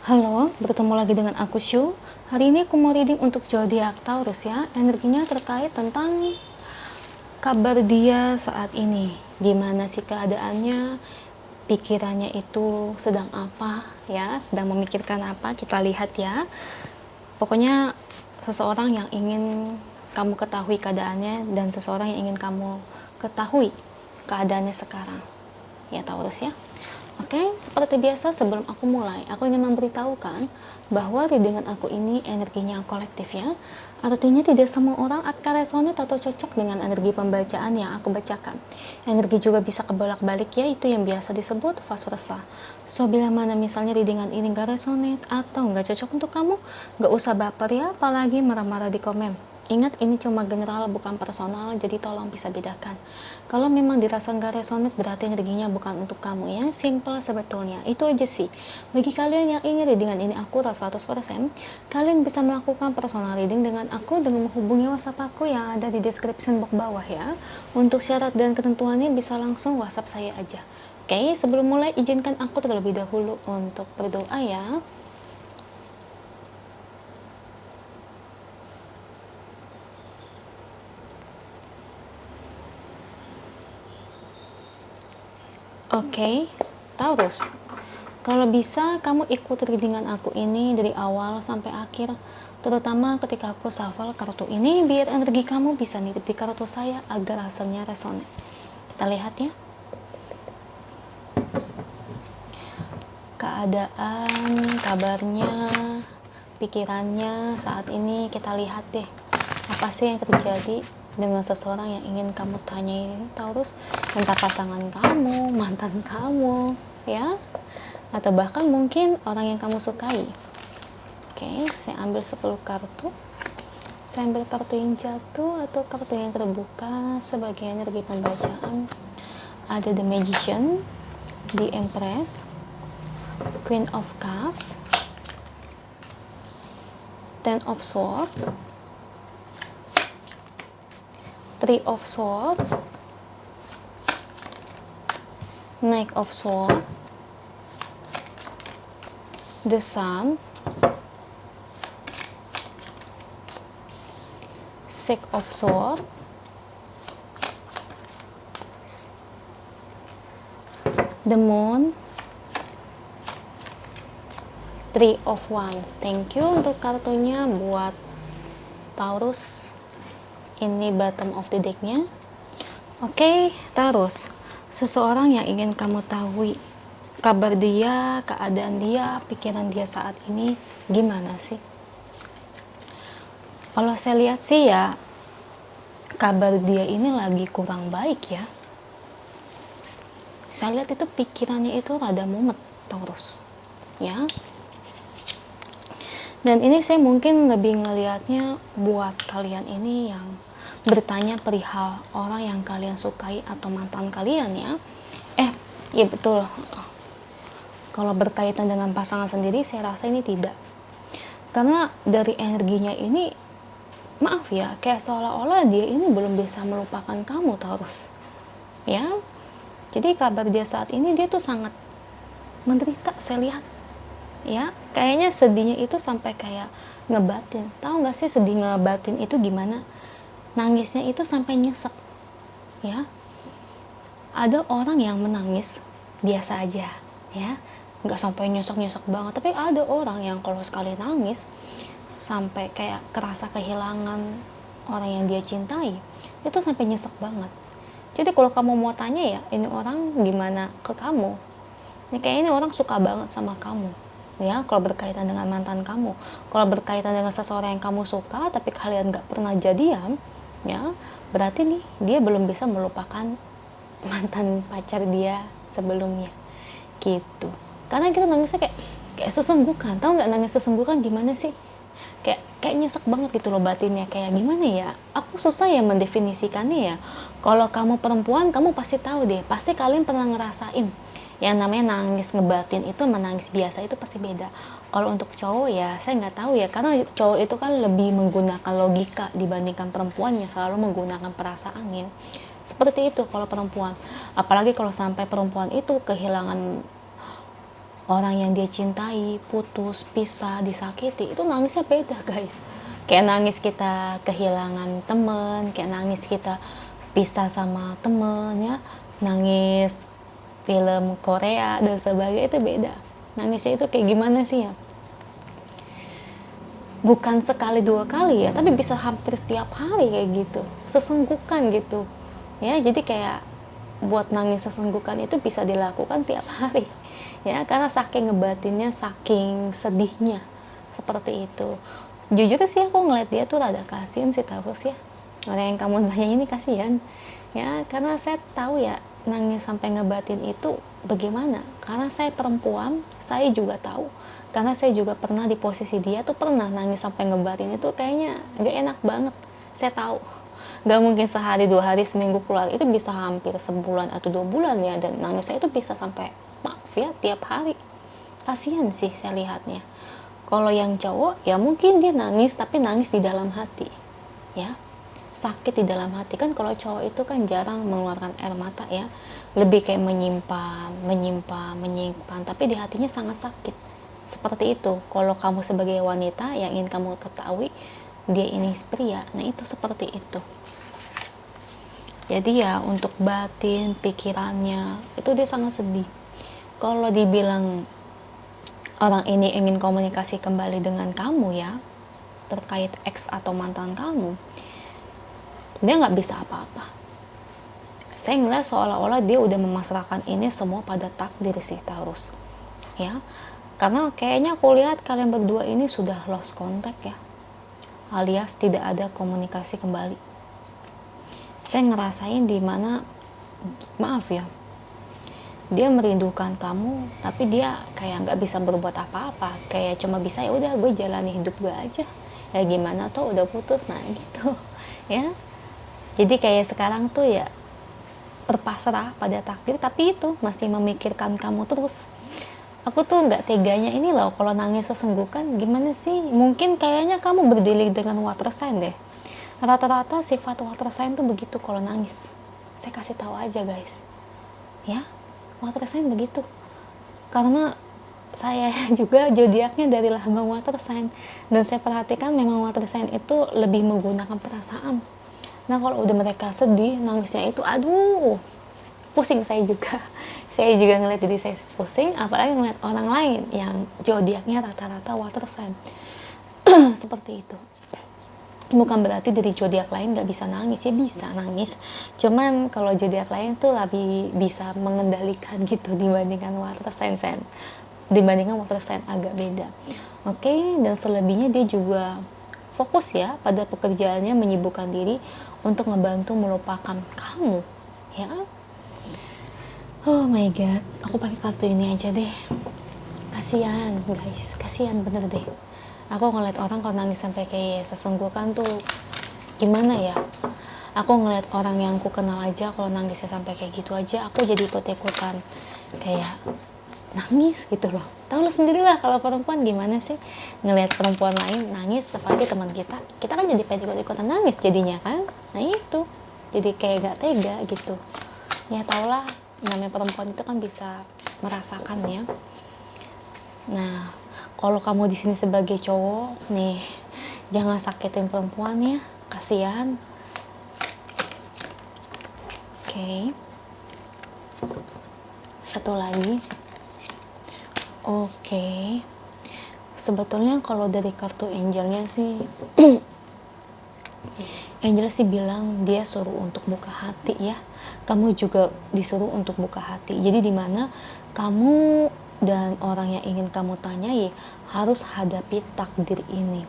Halo, bertemu lagi dengan aku Shu. Hari ini aku mau reading untuk zodiak Taurus ya. Energinya terkait tentang kabar dia saat ini. Gimana sih keadaannya? Pikirannya itu sedang apa ya? Sedang memikirkan apa? Kita lihat ya. Pokoknya seseorang yang ingin kamu ketahui keadaannya dan seseorang yang ingin kamu ketahui keadaannya sekarang. Ya Taurus ya. Oke, seperti biasa sebelum aku mulai, aku ingin memberitahukan bahwa readingan aku ini energinya kolektif ya. Artinya tidak semua orang akan resonate atau cocok dengan energi pembacaan yang aku bacakan. Energi juga bisa kebolak-balik ya, itu yang biasa disebut vice versa. So, bila mana misalnya readingan ini gak resonate atau gak cocok untuk kamu, gak usah baper ya, apalagi marah-marah di komen. Ingat, ini cuma general bukan personal, jadi tolong bisa bedakan. Kalau memang dirasa nggak resonate, berarti energinya bukan untuk kamu ya. Simple sebetulnya, itu aja sih. Bagi kalian yang ingin readingan ini akurat 100%, kalian bisa melakukan personal reading dengan aku dengan menghubungi WhatsApp aku yang ada di description box bawah ya. Untuk syarat dan ketentuannya bisa langsung WhatsApp saya aja. Oke, sebelum mulai izinkan aku terlebih dahulu untuk berdoa ya. Oke, Taurus. Kalau bisa, kamu ikut readingan aku ini dari awal sampai akhir. Terutama ketika aku shuffle kartu ini, biar energi kamu bisa nitip di kartu saya agar hasilnya resonate. Kita lihat ya. Keadaan, kabarnya, pikirannya saat ini kita lihat deh. Apa sih yang terjadi dengan seseorang yang ingin kamu tanyai, Taurus? Entah pasangan kamu, mantan kamu, ya, atau bahkan mungkin orang yang kamu sukai. Oke, saya ambil 10 kartu. Saya ambil kartu yang jatuh atau kartu yang terbuka sebagai energi pembacaan. Ada The Magician, The Empress, Queen of Cups, Ten of Swords, Three of Swords, Knight of Swords, The Sun, Six of Swords, The Moon, Three of Wands. Thank you untuk kartunya buat Taurus. Ini bottom of the decknya. Oke, Taurus, seseorang yang ingin kamu tahu kabar dia, keadaan dia, pikiran dia saat ini gimana sih? Kalau saya lihat sih ya, kabar dia ini lagi kurang baik ya. Saya lihat itu pikirannya itu rada mumet, Taurus, ya. Dan ini saya mungkin lebih ngelihatnya buat kalian ini yang bertanya perihal orang yang kalian sukai atau mantan kalian ya. Iya betul. Kalau berkaitan dengan pasangan sendiri, saya rasa ini tidak. Karena dari energinya ini, maaf ya, kayak seolah-olah dia ini belum bisa melupakan kamu, Taurus. Ya, jadi kabar dia saat ini, dia tuh sangat menderita, saya lihat. Ya, kayaknya sedihnya itu sampai kayak ngebatin. Tahu nggak sih sedih ngebatin itu gimana? Nangisnya itu sampai nyesek. Ya, ada orang yang menangis biasa aja, ya, nggak sampai nyesek banget. Tapi ada orang yang kalau sekali nangis sampai kayak kerasa kehilangan orang yang dia cintai, itu sampai nyesek banget. Jadi kalau kamu mau tanya ya, ini orang gimana ke kamu? Ini kayaknya ini orang suka banget sama kamu. Ya, kalau berkaitan dengan mantan kamu, kalau berkaitan dengan seseorang yang kamu suka tapi kalian nggak pernah jadian, ya, berarti nih dia belum bisa melupakan mantan pacar dia sebelumnya, gitu. Karena kita nangisnya kayak sesenggukan, tahu nggak nangis sesenggukan gimana sih? Kayak nyesek banget gitu loh batinnya, kayak gimana ya? Aku susah ya mendefinisikannya ya. Kalau kamu perempuan, kamu pasti tahu deh, pasti kalian pernah ngerasain yang namanya nangis ngebatin itu menangis biasa itu pasti beda. Kalau untuk cowok ya saya nggak tahu ya, karena cowok itu kan lebih menggunakan logika dibandingkan perempuan yang selalu menggunakan perasaannya. Seperti itu kalau perempuan, apalagi kalau sampai perempuan itu kehilangan orang yang dia cintai putus, pisah, disakiti, itu nangisnya beda guys. Kayak nangis kita kehilangan temen, kayak nangis kita pisah sama temen ya, nangis film Korea dan sebagainya, itu beda. Nangisnya itu kayak gimana sih ya, bukan sekali dua kali ya, tapi bisa hampir setiap hari kayak gitu, sesenggukan gitu ya. Jadi kayak buat nangis sesenggukan itu bisa dilakukan tiap hari ya, karena saking ngebatinnya, saking sedihnya seperti itu. Jujur sih aku ngeliat dia tuh rada kasihan sih terus ya, orang yang kamu tanya ini kasihan ya, karena saya tahu ya nangis sampai ngebatin itu bagaimana, karena saya perempuan, saya juga tahu, karena saya juga pernah di posisi dia tuh, pernah nangis sampai ngebatin itu kayaknya gak enak banget. Saya tahu gak mungkin sehari, 2 hari, seminggu keluar, itu bisa hampir sebulan atau 2 bulan ya, dan nangis saya itu bisa sampai, maaf ya, tiap hari. Kasihan sih saya lihatnya. Kalau yang cowok ya mungkin dia nangis, tapi nangis di dalam hati ya, sakit di dalam hati. Kan kalau cowok itu kan jarang mengeluarkan air mata ya, lebih kayak menyimpan, tapi di hatinya sangat sakit. Seperti itu. Kalau kamu sebagai wanita yang ingin kamu ketahui dia ini pria, nah itu seperti itu. Jadi ya untuk batin, pikirannya itu dia sangat sedih. Kalau dibilang orang ini ingin komunikasi kembali dengan kamu ya, terkait ex atau mantan kamu, dia nggak bisa apa-apa. Saya ngeliat seolah-olah dia udah memasrahkan ini semua pada takdir sih terus ya, karena kayaknya aku lihat kalian berdua ini sudah lost contact ya, alias tidak ada komunikasi kembali. Saya ngerasain dimana, maaf ya, dia merindukan kamu, tapi dia kayak nggak bisa berbuat apa-apa, kayak cuma bisa ya udah gue jalani hidup gue aja, ya gimana tuh udah putus, nah gitu ya. Jadi kayak sekarang tuh ya berpasrah pada takdir, tapi itu masih memikirkan kamu terus. Aku tuh nggak teganya ini loh kalau nangis sesenggukan. Gimana sih, mungkin kayaknya kamu berdilik dengan water sign deh. Rata-rata sifat water sign tuh begitu kalau nangis. Saya kasih tahu aja guys ya, water sign begitu. Karena saya juga zodiaknya dari lambang water sign, dan saya perhatikan memang water sign itu lebih menggunakan perasaan. Nah kalau udah mereka sedih, nangisnya itu aduh, pusing saya juga. Saya juga ngeliat diri saya pusing, apalagi ngeliat orang lain yang zodiaknya rata-rata water sign. Seperti itu. Bukan berarti dari zodiak lain nggak bisa nangis, ya bisa nangis, cuman kalau zodiak lain tuh lebih bisa mengendalikan gitu dibandingkan water sign, agak beda. Oke, dan selebihnya dia juga fokus ya pada pekerjaannya, menyibukkan diri untuk ngebantu melupakan kamu ya. Oh my god, aku pakai kartu ini aja deh, kasihan guys, kasihan bener deh. Aku ngeliat orang kalau nangis sampai kayak sesenggukan tuh gimana ya. Aku ngeliat orang yang aku kenal aja kalau nangisnya sampai kayak gitu aja, aku jadi ikut-ikutan kayak nangis gitu loh. Tahu lo sendiri lah kalau perempuan gimana sih ngelihat perempuan lain nangis, apalagi teman kita kan jadi pengen ikut-ikutan nangis jadinya kan. Nah itu jadi kayak gak tega gitu ya. Tau lah, namanya perempuan itu kan bisa merasakan ya. Nah kalau kamu di sini sebagai cowok nih, jangan sakitin perempuan ya, kasihan. Oke. Satu lagi. Oke. Sebetulnya kalau dari kartu angelnya sih angel sih bilang dia suruh untuk buka hati ya. Kamu juga disuruh untuk buka hati. Jadi dimana kamu dan orang yang ingin kamu tanyai harus hadapi takdir ini,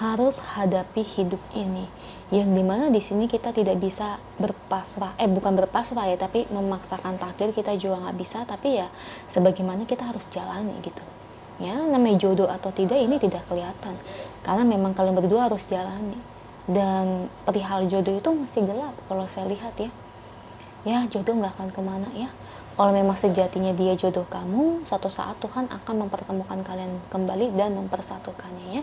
harus hadapi hidup ini, yang dimana di sini kita tidak bisa berpasrah, bukan berpasrah ya, tapi memaksakan takdir kita juga nggak bisa, tapi ya sebagaimana kita harus jalani gitu ya. Namanya jodoh atau tidak ini tidak kelihatan, karena memang kalian berdua harus jalani. Dan perihal jodoh itu masih gelap kalau saya lihat ya. Ya jodoh nggak akan kemana ya. Kalau memang sejatinya dia jodoh kamu, suatu saat Tuhan akan mempertemukan kalian kembali dan mempersatukannya ya.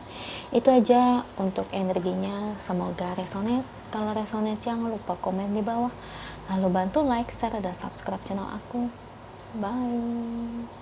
Itu aja untuk energinya, semoga resonate. Kalau resonate jangan lupa komen di bawah, lalu bantu like, share, dan subscribe channel aku. Bye.